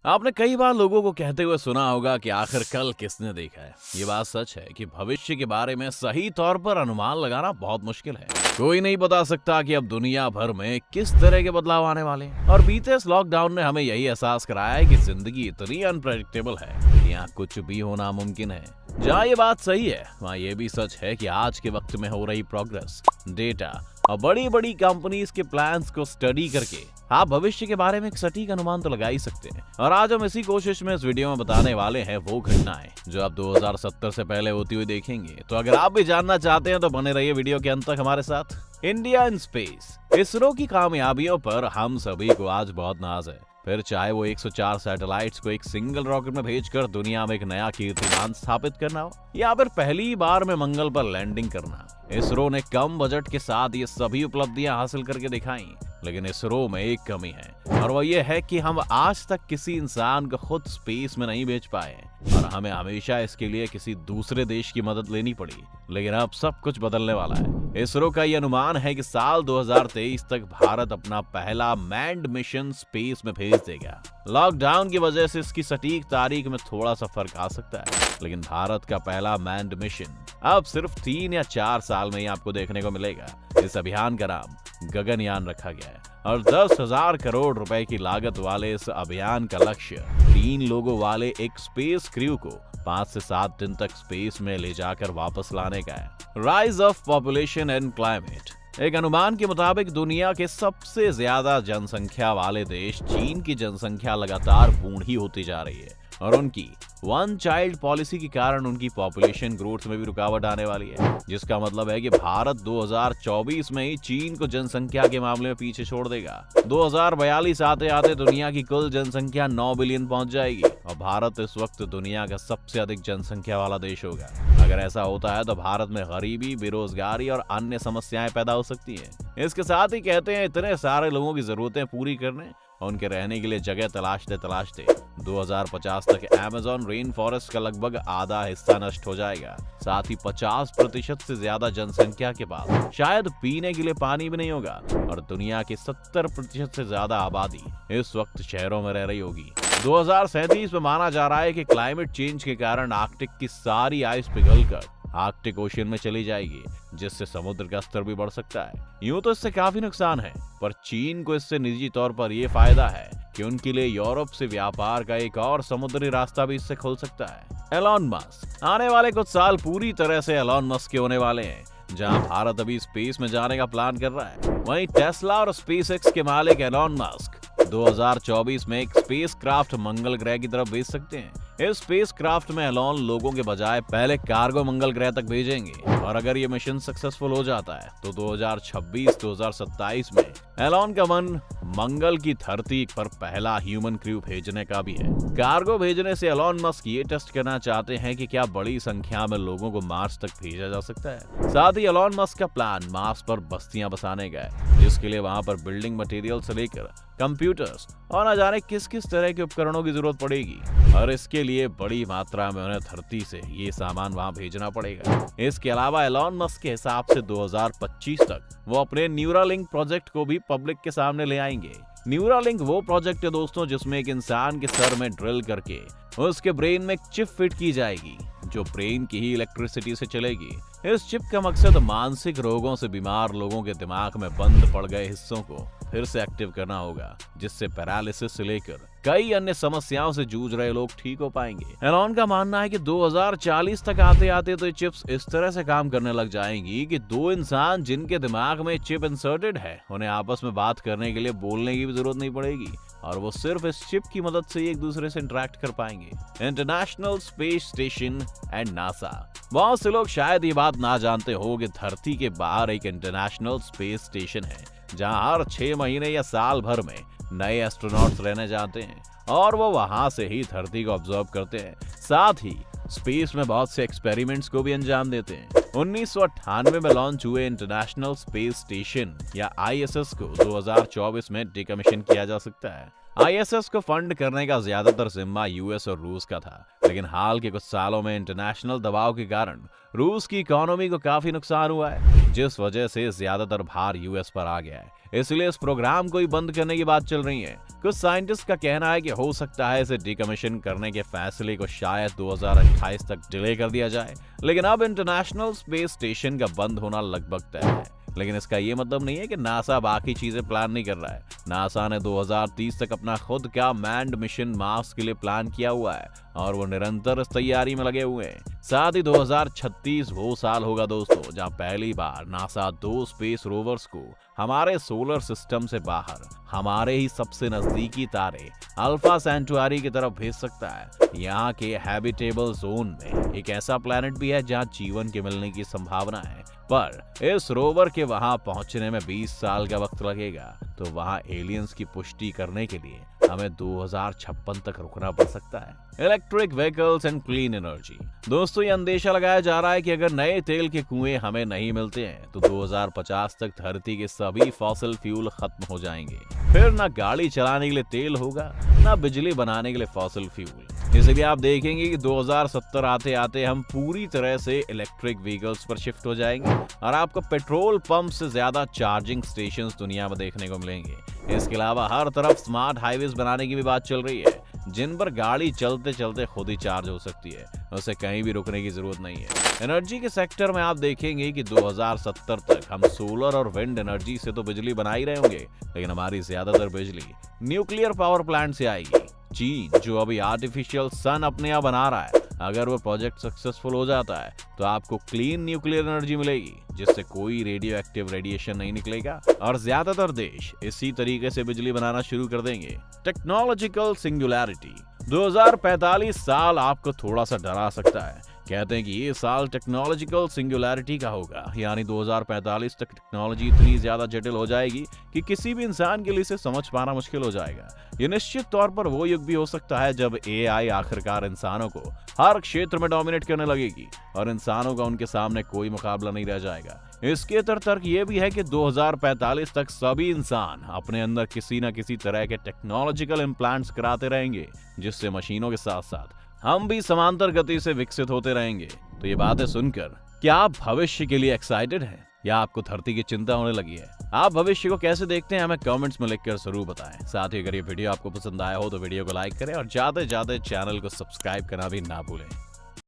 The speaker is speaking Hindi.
आपने कई बार लोगों को कहते हुए सुना होगा कि आखिर कल किसने देखा है। ये बात सच है कि भविष्य के बारे में सही तौर पर अनुमान लगाना बहुत मुश्किल है। कोई नहीं बता सकता कि अब दुनिया भर में किस तरह के बदलाव आने वाले हैं। और बीते इस लॉकडाउन ने हमें यही एहसास कराया है कि जिंदगी इतनी अनप्रेडिक्टेबल है कि यहाँ कुछ भी होना मुमकिन है। जहाँ ये बात सही है, वहाँ ये भी सच है कि आज के वक्त में हो रही प्रोग्रेस, डेटा और बड़ी बड़ी कंपनीज के प्लान्स को स्टडी करके आप भविष्य के बारे में एक सटीक अनुमान तो लगा ही सकते हैं। और आज हम इसी कोशिश में इस वीडियो में बताने वाले हैं वो घटनाएं जो आप 2070 से पहले होती हुई देखेंगे। तो अगर आप भी जानना चाहते हैं तो बने रहिए वीडियो के अंत तक हमारे साथ। इंडिया इन स्पेस, इसरो की कामयाबियों पर हम सभी को आज बहुत नाज है। फिर चाहे वो 104 सैटेलाइट्स को एक सिंगल रॉकेट में भेजकर दुनिया में एक नया कीर्तिमान स्थापित करना हो, या फिर पहली बार में मंगल पर लैंडिंग करना। इसरो ने कम बजट के साथ ये सभी उपलब्धियां हासिल करके दिखाई। लेकिन इसरो में एक कमी है, और वो ये है कि हम आज तक किसी इंसान को खुद स्पेस में नहीं भेज पाए, और हमें हमेशा इसके लिए किसी दूसरे देश की मदद लेनी पड़ी। लेकिन अब सब कुछ बदलने वाला है। इसरो का ये अनुमान है कि साल 2023 तक भारत अपना पहला मैन्ड मिशन स्पेस में भेज देगा। लॉकडाउन की वजह से इसकी सटीक तारीख में थोड़ा सा फर्क आ सकता है, लेकिन भारत का पहला मैन्ड मिशन अब सिर्फ 3 या 4 साल में ही आपको देखने को मिलेगा। इस अभियान का नाम गगनयान रखा गया है, और 10,000 करोड़ रुपए की लागत वाले इस अभियान का लक्ष्य 3 लोगों वाले एक स्पेस क्रू को 5 से 7 दिन तक स्पेस में ले जाकर वापस लाने का है। Rise of population and climate, एक अनुमान के मुताबिक दुनिया के सबसे ज्यादा जनसंख्या वाले देश चीन की जनसंख्या लगातार बूढ़ी होती जा रही है, और उनकी वन चाइल्ड पॉलिसी के कारण उनकी पॉपुलेशन ग्रोथ में भी रुकावट आने वाली है। जिसका मतलब है कि भारत 2024 में ही चीन को जनसंख्या के मामले में पीछे छोड़ देगा। 2042 आते आते दुनिया की कुल जनसंख्या 9 बिलियन पहुंच जाएगी, और भारत इस वक्त दुनिया का सबसे अधिक जनसंख्या वाला देश होगा। अगर ऐसा होता है तो भारत में गरीबी, बेरोजगारी और अन्य समस्याएं पैदा हो सकती हैं। इसके साथ ही कहते हैं इतने सारे लोगों की जरूरतें पूरी करने और उनके रहने के लिए जगह तलाशते तलाशते 2050 तक अमेज़न रेन फॉरेस्ट का लगभग आधा हिस्सा नष्ट हो जाएगा। साथ ही 50% से ज्यादा जनसंख्या के पास शायद पीने के लिए पानी भी नहीं होगा, और दुनिया की 70% से ज्यादा आबादी इस वक्त शहरों में रह रही होगी। 2037 में माना जा रहा है कि क्लाइमेट चेंज के कारण आर्कटिक की सारी आइस पिघलकर आर्कटिक ओशन में चली जाएगी, जिससे समुद्र का स्तर भी बढ़ सकता है। यूं तो इससे काफी नुकसान है, पर चीन को इससे निजी तौर पर यह फायदा है कि उनके लिए यूरोप से व्यापार का एक और समुद्री रास्ता भी इससे खुल सकता है। एलॉन मस्क, आने वाले कुछ साल पूरी तरह से एलॉन मस्क के होने वाले हैं। जहां भारत अभी स्पेस में जाने का प्लान कर रहा है, वहीं टेस्ला और स्पेसएक्स के मालिक एलॉन मस्क 2024 में एक स्पेस क्राफ्ट मंगल ग्रह की तरफ भेज सकते हैं। इस स्पेस क्राफ्ट में एलॉन लोगों के बजाय पहले कार्गो मंगल ग्रह तक भेजेंगे, और अगर ये मिशन सक्सेसफुल हो जाता है तो 2026-2027 में एलॉन का मन मंगल की धरती पर पहला ह्यूमन क्रू भेजने का भी है। कार्गो भेजने से एलॉन मस्क ये टेस्ट करना चाहते हैं कि क्या बड़ी संख्या में लोगों को मार्स तक भेजा जा सकता है। साथ ही एलॉन मस्क का प्लान मार्स पर बस्तियां बसाने का है, जिसके लिए वहां पर बिल्डिंग मटेरियल से लेकर कंप्यूटर्स और न जाने किस किस तरह के उपकरणों की जरूरत पड़ेगी, और इसके लिए बड़ी मात्रा में उन्हें धरती से ये सामान वहां भेजना पड़ेगा। इसके अलावा एलॉन मस्क के हिसाब से 2025 तक वो अपने न्यूरालिंक प्रोजेक्ट को भी पब्लिक के सामने ले आएंगे। न्यूरालिंक वो प्रोजेक्ट है दोस्तों, जिसमें एक इंसान के सर में ड्रिल करके उसके ब्रेन में एक चिप फिट की जाएगी, जो ब्रेन की ही इलेक्ट्रिसिटी से चलेगी। इस चिप का मकसद मानसिक रोगों से बीमार लोगों के दिमाग में बंद पड़ गए हिस्सों को फिर से एक्टिव करना होगा, जिससे पैरालिसिस से लेकर कई अन्य समस्याओं से जूझ रहे लोग ठीक हो पाएंगे। एलॉन का मानना है कि 2040 तक आते आते तो ये चिप्स इस तरह से काम करने लग जाएंगी कि 2 इंसान जिनके दिमाग में चिप इंसर्टेड है, उन्हें आपस में बात करने के लिए बोलने की भी जरूरत नहीं पड़ेगी, और वो सिर्फ इस चिप की मदद से एक दूसरे से इंटरेक्ट कर पाएंगे। International space station and NASA, बहुत से लोग शायद ये बात ना जानते हो कि धरती के बाहर एक इंटरनेशनल स्पेस स्टेशन है, जहां हर 6 महीने या साल भर में नए एस्ट्रोनॉट्स रहने जाते हैं, और वो वहां से ही धरती को ऑब्जर्व करते हैं। साथ ही स्पेस में बहुत से एक्सपेरिमेंट्स को भी अंजाम देते हैं। 1998 में लॉन्च हुए इंटरनेशनल स्पेस स्टेशन या ISS को 2024 में डिकमीशन किया जा सकता है। आईएसएस को फंड करने का ज्यादातर जिम्मा यूएस और रूस का था, लेकिन हाल के कुछ सालों में इंटरनेशनल दबाव के कारण रूस की इकोनॉमी को काफी नुकसान हुआ है, जिस वजह से ज्यादातर भार यूएस पर आ गया है। इसलिए इस प्रोग्राम को ही बंद करने की बात चल रही है। कुछ साइंटिस्ट का कहना है कि हो सकता है इसे डिकमीशन करने के फैसले को शायद 2028 तक डिले कर दिया जाए, लेकिन अब इंटरनेशनल स्पेस स्टेशन का बंद होना लगभग तय है। लेकिन इसका ये मतलब नहीं है कि नासा बाकी चीजें प्लान नहीं कर रहा है। नासा ने 2030 तक अपना खुद का मैन्ड मिशन मार्स के लिए प्लान किया हुआ है और वो निरंतर इस तैयारी में लगे हुए हैं। साथ ही 2036 वो साल होगा दोस्तों जहां पहली बार नासा 2 स्पेस रोवर्स को हमारे सोलर सिस्टम से बाहर हमारे ही सबसे नजदीकी तारे अल्फा सेंटुआरी की तरफ भेज सकता है। यहाँ के हैबिटेबल जोन में एक ऐसा प्लैनेट भी है जहाँ जीवन के मिलने की संभावना है, पर इस रोवर के वहां पहुंचने में 20 साल का वक्त लगेगा। तो वहां एलियंस की पुष्टि करने के लिए हमें 2056 तक रुकना पड़ सकता है। Electric vehicles and clean energy. दोस्तों, ये अंदेशा लगाया जा रहा है कि अगर नए तेल के कुएं हमें नहीं मिलते हैं तो 2050 तक धरती के सभी फॉसिल फ्यूल खत्म हो जाएंगे। फिर ना गाड़ी चलाने के लिए तेल होगा, ना बिजली बनाने के लिए फॉसिल फ्यूल। इसलिए आप देखेंगे कि 2070 आते आते हम पूरी तरह से इलेक्ट्रिक व्हीकल्स पर शिफ्ट हो जाएंगे और आपको पेट्रोल पंप से ज्यादा चार्जिंग स्टेशंस दुनिया में देखने को मिलेंगे। इसके अलावा हर तरफ स्मार्ट हाईवेज बनाने की भी बात चल रही है, जिन पर गाड़ी चलते चलते खुद ही चार्ज हो सकती है, उसे कहीं भी रुकने की जरूरत नहीं है। एनर्जी के सेक्टर में आप देखेंगे कि 2070 तक हम सोलर और विंड एनर्जी से तो बिजली बना ही रहे होंगे, लेकिन हमारी ज्यादातर बिजली न्यूक्लियर पावर प्लांट से आएगी। चीन जो अभी आर्टिफिशियल सन अपने यहाँ बना रहा है, अगर वो प्रोजेक्ट सक्सेसफुल हो जाता है तो आपको क्लीन न्यूक्लियर एनर्जी मिलेगी, जिससे कोई रेडियो एक्टिव रेडिएशन नहीं निकलेगा और ज्यादातर देश इसी तरीके से बिजली बनाना शुरू कर देंगे। Technological singularity. 2045 साल आपको थोड़ा सा डरा सकता है। कहते हैं कि ये साल टेक्नोलॉजिकल सिंगुलैरिटी का होगा, यानी 2045 तक टेक्नोलॉजी इतनी ज्यादा जटिल हो जाएगी कि किसी भी इंसान के लिए इसे समझ पाना मुश्किल हो जाएगा। ये निश्चित तौर पर वो युग भी हो सकता है जब एआई आखिरकार इंसानों को हर क्षेत्र में डोमिनेट करने लगेगी और इंसानों का उनके सामने कोई मुकाबला नहीं रह जाएगा। इसके तर्क ये भी है कि 2045 तक सभी इंसान अपने अंदर किसी न किसी तरह के टेक्नोलॉजिकल इम्प्लांट्स कराते रहेंगे, जिससे मशीनों के साथ साथ हम भी समांतर गति से विकसित होते रहेंगे। तो ये बातें सुनकर क्या आप भविष्य के लिए एक्साइटेड हैं या आपको धरती की चिंता होने लगी है? आप भविष्य को कैसे देखते हैं हमें कमेंट्स में लिखकर जरूर बताएं। साथ ही अगर ये वीडियो आपको पसंद आया हो तो वीडियो को लाइक करें और ज्यादा से ज्यादा चैनल को सब्सक्राइब करना भी ना भूलें।